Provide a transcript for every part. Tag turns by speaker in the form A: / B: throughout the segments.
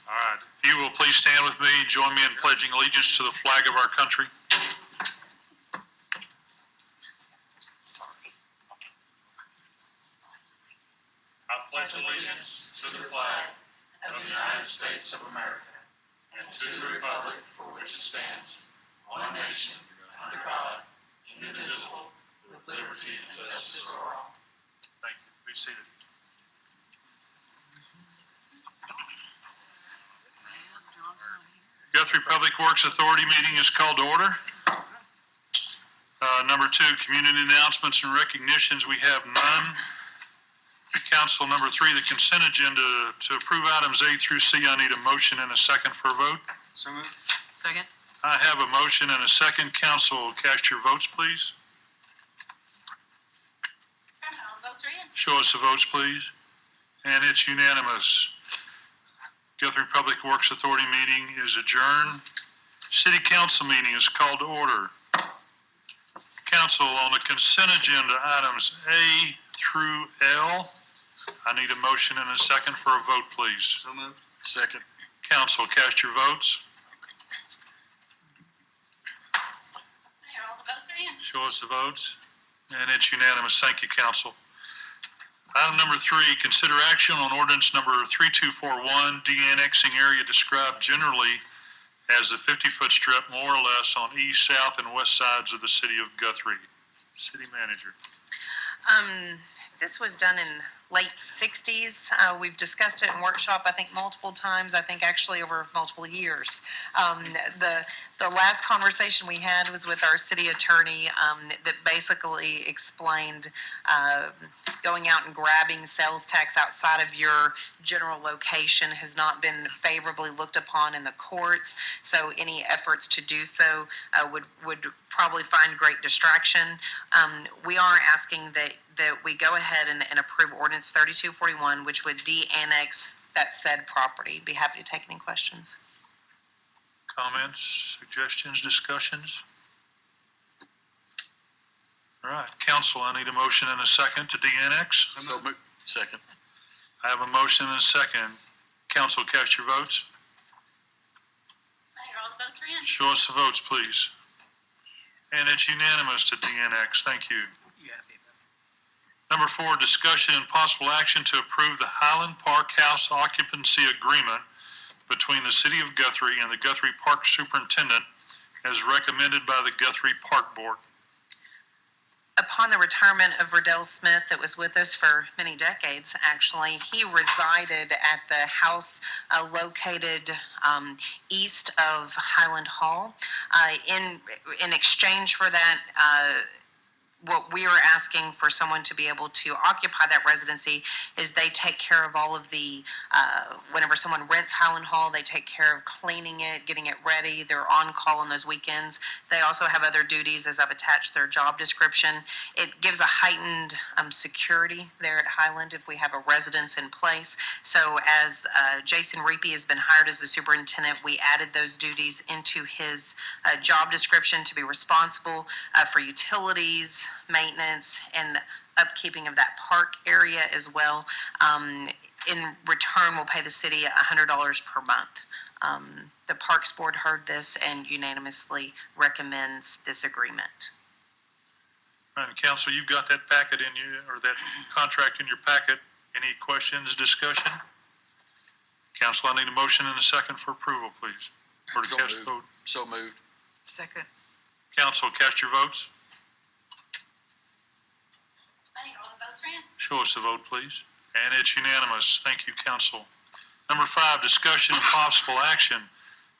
A: All right. If you will please stand with me and join me in pledging allegiance to the flag of our country. I pledge allegiance to the flag of the United States of America and to the republic for which it stands, one nation, under God, indivisible, with liberty and justice for all. Thank you. Be seated. Guthrie Public Works Authority meeting is called to order. Number 2, community announcements and recognitions. We have none. Council, number 3, the consent agenda. To approve items A through C, I need a motion and a second for a vote.
B: So moved.
C: Second.
A: I have a motion and a second. Council, cast your votes, please. Show us the votes, please. And it's unanimous. Guthrie Public Works Authority meeting is adjourned. City Council meeting is called to order. Council, on the consent agenda, items A through L, I need a motion and a second for a vote, please.
B: So moved. Second.
A: Council, cast your votes.
C: All the votes are in.
A: Show us the votes. And it's unanimous. Thank you, Council. Item number 3, consider action on ordinance number 3241, de-annexing area described generally as the 50-foot strip more or less on east, south, and west sides of the city of Guthrie. City Manager.
D: This was done in late 60s. We've discussed it in workshop, I think, multiple times, I think actually over multiple years. The last conversation we had was with our city attorney that basically explained going out and grabbing sales tax outside of your general location has not been favorably looked upon in the courts, so any efforts to do so would probably find great distraction. We are asking that we go ahead and approve ordinance 3241, which would de-annex that said property. Be happy to take any questions.
A: Comments, suggestions, discussions? All right, Council, I need a motion and a second to de-annex.
B: So moved. Second.
A: I have a motion and a second. Council, cast your votes.
C: All the votes are in.
A: Show us the votes, please. And it's unanimous to de-annex. Thank you. Number 4, discussion and possible action to approve the Highland Park House occupancy agreement between the City of Guthrie and the Guthrie Park Superintendent as recommended by the Guthrie Park Board.
D: Upon the retirement of Riddell Smith, that was with us for many decades, actually, he resided at the house located east of Highland Hall. In exchange for that, what we are asking for someone to be able to occupy that residency is they take care of all of the, whenever someone rents Highland Hall, they take care of cleaning it, getting it ready. They're on call on those weekends. They also have other duties, as I've attached their job description. It gives a heightened security there at Highland if we have a residence in place. So as Jason Reapy has been hired as the superintendent, we added those duties into his job description to be responsible for utilities, maintenance, and upkeeping of that park area as well. In return, we'll pay the city $100 per month. The Parks Board heard this and unanimously recommends this agreement.
A: All right, Council, you've got that packet in you, or that contract in your packet. Any questions, discussion? Council, I need a motion and a second for approval, please. Or to cast vote.
B: So moved.
C: Second.
A: Council, cast your votes.
C: All the votes are in.
A: Show us the vote, please. And it's unanimous. Thank you, Council. Number 5, discussion and possible action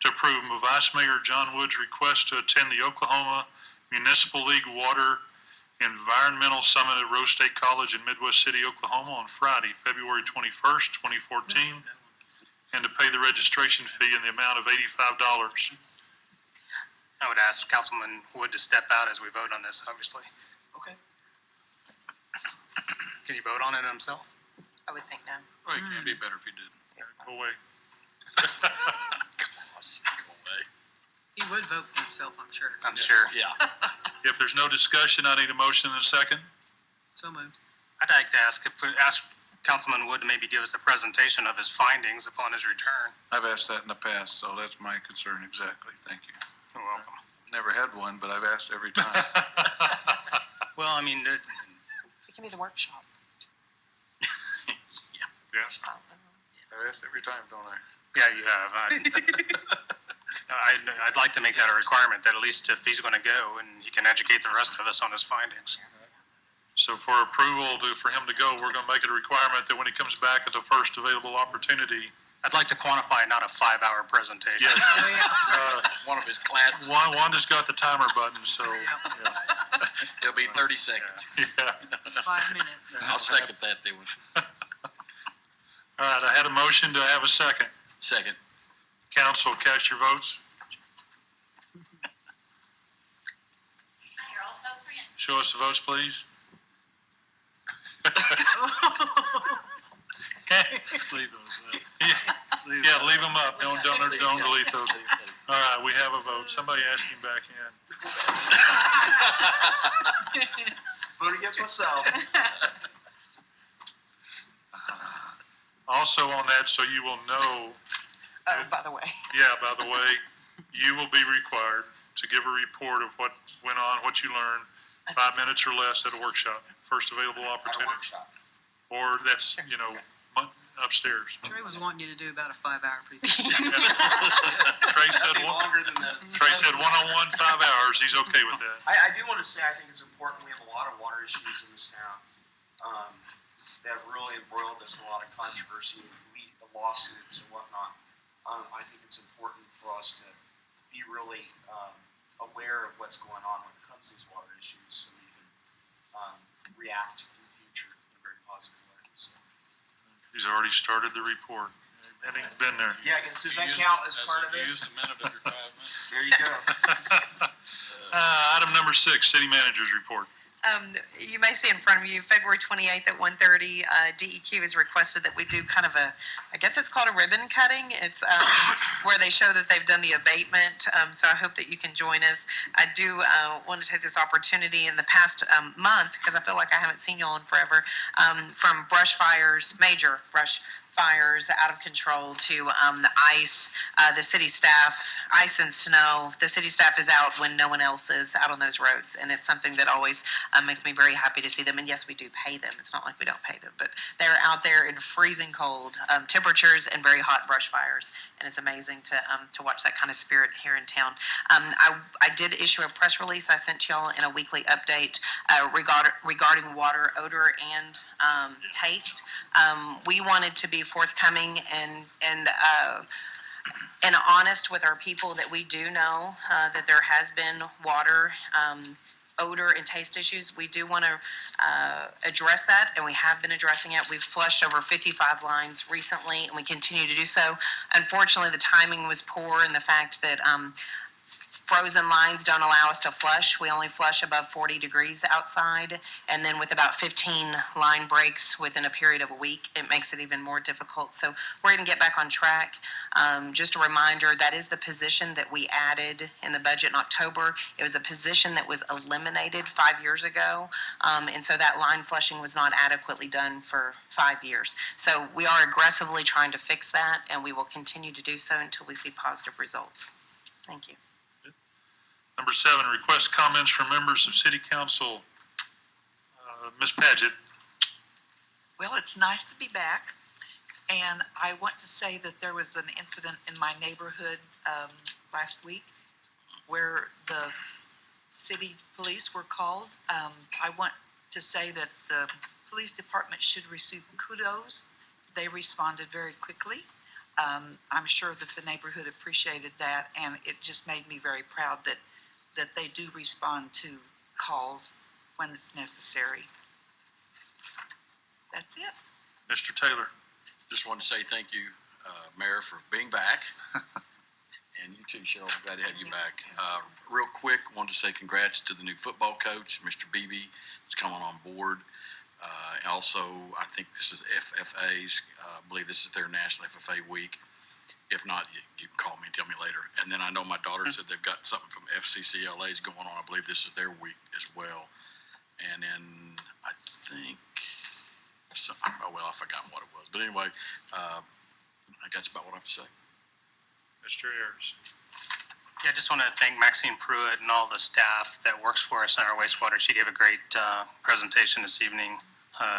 A: to approve Vice Mayor John Wood's request to attend the Oklahoma Municipal League Water Environmental Summit at Rose State College in Midwest City, Oklahoma on Friday, February 21st, 2014, and to pay the registration fee in the amount of $85.
E: I would ask Councilman Wood to step out as we vote on this, obviously.
B: Okay.
E: Can you vote on it himself?
D: I would think no.
B: Well, it'd be better if you didn't.
A: Go away.
B: Go away.
C: He would vote for himself, I'm sure.
E: I'm sure.
B: Yeah.
A: If there's no discussion, I need a motion and a second.
C: So moved.
E: I'd like to ask Councilman Wood to maybe give us a presentation of his findings upon his return.
F: I've asked that in the past, so that's my concern exactly. Thank you.
E: You're welcome.
F: Never had one, but I've asked every time.
E: Well, I mean,
D: It can be the workshop.
A: Yes.
F: I've asked every time, don't I?
E: yeah, you have. I'd like to make that a requirement, that at least if he's going to go, and he can educate the rest of us on his findings.
A: So for approval for him to go, we're going to make it a requirement that when he comes back at the first available opportunity.
E: I'd like to quantify not a 5-hour presentation.
A: Yes.
B: One of his classes.
A: Wanda's got the timer button, so, yeah.
B: It'll be 30 seconds.
A: Yeah.
C: 5 minutes.
B: I'll second that, they would.
A: All right, I had a motion. Do I have a second?
B: Second.
A: Council, cast your votes. Show us the votes, please.
F: Leave those up.
A: Yeah, leave them up. Don't delete those. All right, we have a vote. Somebody asked him back in.
G: Vote against myself.
A: Also on that, so you will know,
D: Oh, by the way.
A: yeah, by the way, you will be required to give a report of what went on, what you learned, 5 minutes or less at a workshop, first available
G: At a
A: opportunity.
G: workshop.
A: Or that's, upstairs.
C: Trey was wanting you to do about a 5-hour presentation.
A: Trey said,
G: That'd be longer than the.
A: Trey said one-on-one, 5 hours. He's okay with that.
G: I do want to say, I think it's important, we have a lot of water issues in this town, that have really embroiled us in a lot of controversy, lawsuits and whatnot. I think it's important for us to be really, aware of what's going on when it comes to these water issues, so we can, react in the future in a very positive way, so.
A: He's already started the report. And he's been there.
G: Yeah, does that count as part of it?
B: Used a minute of your 5 minutes.
G: There you go.
A: Item number 6, city manager's report.
D: You may see in front of you, February 28th at 1:30, DEQ has requested that we do kind of I guess it's called a ribbon cutting. It's where they show that they've done the abatement, so I hope that you can join us. I do want to take this opportunity in the past month, because I feel like I haven't seen you all in forever, from brush fires, major brush fires out of control, to the ice, the city staff, ice and snow. The city staff is out when no one else is out on those roads, and it's something that always makes me very happy to see them. And yes, we do pay them. It's not like we don't pay them, but they're out there in freezing cold temperatures and very hot brush fires, and it's amazing to watch that kind of spirit here in town. I did issue a press release I sent y'all in a weekly update regarding water, odor, and taste. We wanted to be forthcoming and honest with our people, that we do know that there has been water, odor, and taste issues. We do want to address that, and we have been addressing it. We've flushed over 55 lines recently, and we continue to do so. Unfortunately, the timing was poor in the fact that frozen lines don't allow us to flush. We only flush above 40 degrees outside, and then with about 15 line breaks within a period of a week, it makes it even more difficult. So we're going to get back on track. Just a reminder, that is the position that we added in the budget in October. It was a position that was eliminated 5 years ago, and so that line flushing was not adequately done for 5 years. So we are aggressively trying to fix that, and we will continue to do so until we see positive results. Thank you.
A: Number 7, request comments from members of city council. Ms. Paget.
H: Well, it's nice to be back, and I want to say that there was an incident in my neighborhood last week where the city police were called. I want to say that the police department should receive kudos. They responded very quickly. I'm sure that the neighborhood appreciated that, and it just made me very proud that they do respond to calls when it's necessary. That's it.
A: Mr. Taylor.
B: Just wanted to say thank you, Mayor, for being back. And you too, Cheryl. Glad to have you back. Real quick, wanted to say congrats to the new football coach, Mr. Beebe, that's coming on board. Also, I think this is FFA's, I believe this is their National FFA week. If not, you can call me and tell me later. And then I know my daughter said they've got something from FCCLA's going on. I believe this is their week as well. And then I think So, oh, well, I forgot what it was. But anyway, I think that's about what I have to say.
A: Mr. Ayers.
E: Yeah, I just want to thank Maxine Pruitt and all the staff that works for us in our wastewater. She gave a great presentation this evening.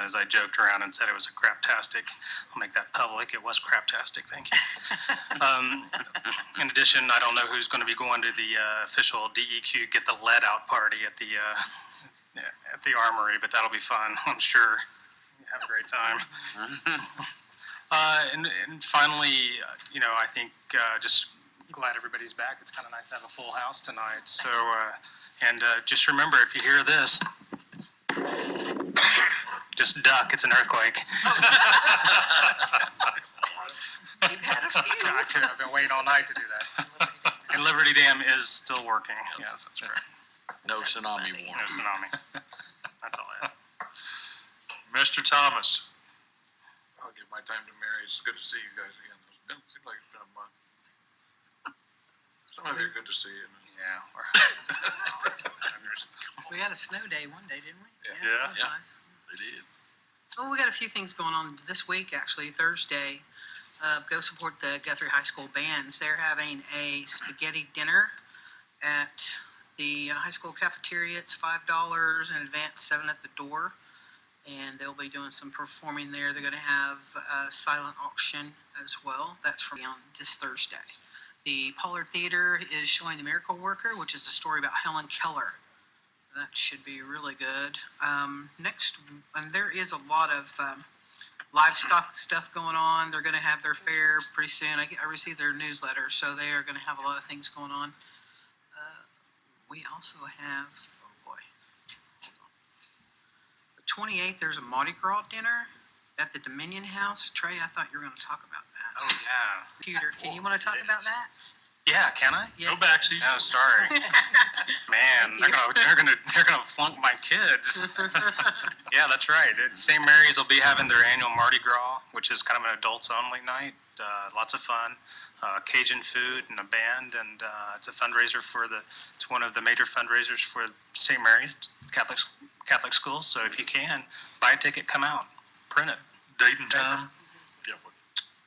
E: As I joked around and said it was a craptastic. I'll make that public. It was craptastic. Thank you. In addition, I don't know who's going to be going to the official DEQ Get the Lead Out party at the Armory, but that'll be fun. I'm sure. Have a great time. And finally, I think just glad everybody's back. It's kind of nice to have a full house tonight. So, just remember, if you hear this, just duck. It's an earthquake.
H: We've had a few.
E: Gotcha. I've been waiting all night to do that. And Liberty Dam is still working. Yes, that's correct.
B: No tsunami
E: No
B: warning.
E: tsunami. That's all I have.
A: Mr. Thomas.
F: I'll give my time to Mary. It's good to see you guys again. Seems like it's been a month. Some of you are good to see you.
E: Yeah.
C: We had a snow day one day, didn't we?
A: Yeah.
C: That was
B: Yeah.
C: nice.
B: They did.
C: Oh, we got a few things going on this week, actually. Thursday, go support the Guthrie High School bands. They're having a spaghetti dinner at the high school cafeteria. It's $5 in advance, 7 at the door. And they'll be doing some performing there. They're going to have a silent auction as well. That's from on this Thursday. The Pollard Theater is showing The Miracle Worker, which is a story about Helen Keller. That should be really good. Next, and there is a lot of livestock stuff going on. They're going to have their fair pretty soon. I received their newsletter, so they are going to have a lot of things going on. We also have, oh boy, hold on. The 28th, there's a Mardi Gras dinner at the Dominion House. Trey, I thought you were going to talk about that.
E: Oh, yeah.
C: Peter, can you want to talk about that?
E: Yeah, can I?
C: Yes.
A: No backsies.
E: No, sorry. Man, they're gonna flunk my kids. Yeah, that's right. St. Mary's will be having their annual Mardi Gras, which is kind of an adults-only night. Lots of fun, Cajun food and a band, and it's a fundraiser it's one of the major fundraisers for St. Mary's Catholic schools. So if you can, buy a ticket, come out, print it.
A: Date and time.
B: Yeah,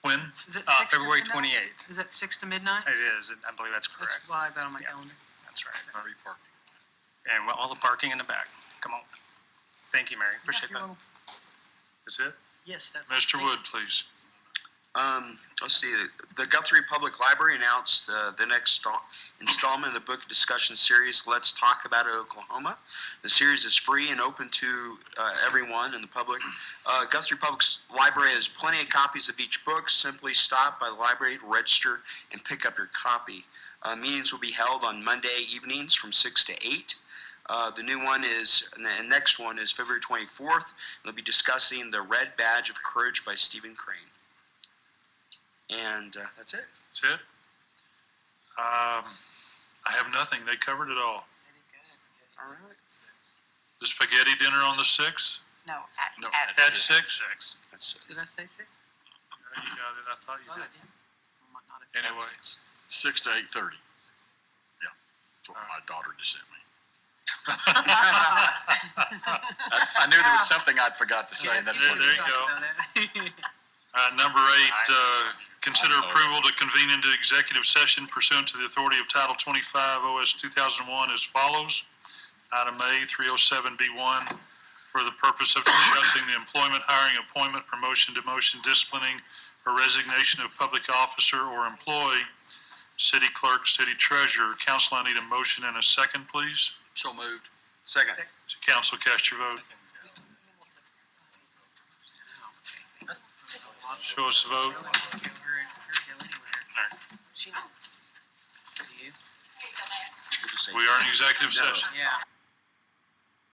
A: When?
C: Is it 6 to
E: February
C: midnight?
E: 28th.
C: Is that 6 to midnight?
E: It is. I believe that's
C: That's
E: correct.
C: what I got on my
E: Yeah.
C: calendar.
E: That's right.
B: free parking.
E: And all the parking in the back. Come on. Thank you, Mary. Appreciate
C: Yeah,
E: that.
C: you're
A: That's it?
C: Yes, that's.
A: Mr. Wood, please.
G: Let's see, the Guthrie Public Library announced the next installment of the book discussion series, Let's Talk About It, Oklahoma. The series is free and open to everyone in the public. Guthrie Public Library has plenty of copies of each book. Simply stop by the library to register and pick up your copy. Meetings will be held on Monday evenings from 6 to 8. The new one is, and the next one is February 24th. They'll be discussing The Red Badge of Courage by Stephen Crane. And that's it.
A: That's it? I have nothing. They covered it all.
G: All right.
A: The spaghetti dinner on the 6th?
H: No,
B: No,
H: at
A: At
H: 6.
A: 6?
G: That's it.
C: Did I say 6?
A: You got it. I thought you
C: Thought I
A: did.
C: did. I might not have.
A: Anyway,
B: 6 to 8:30. Yeah, that's what my daughter just sent me. I knew there was something I'd forgot to say, and that's
A: Yeah,
B: what
A: there
B: it
A: you
B: is.
A: go. Number 8, consider approval to convene into executive session pursuant to the authority of Title 25 OS 2001 as follows. Item A, 307B1, for the purpose of discussing the employment, hiring, appointment, promotion, demotion, disciplining, or resignation of public officer or employee, city clerk, city treasurer. Council, I need a motion and a second, please.
B: So moved.
G: Second.
A: So council, cast your vote. Show us the vote.
C: She knows. Do you?
G: We'll just say
A: We are in executive
G: no.
A: session.
C: Yeah.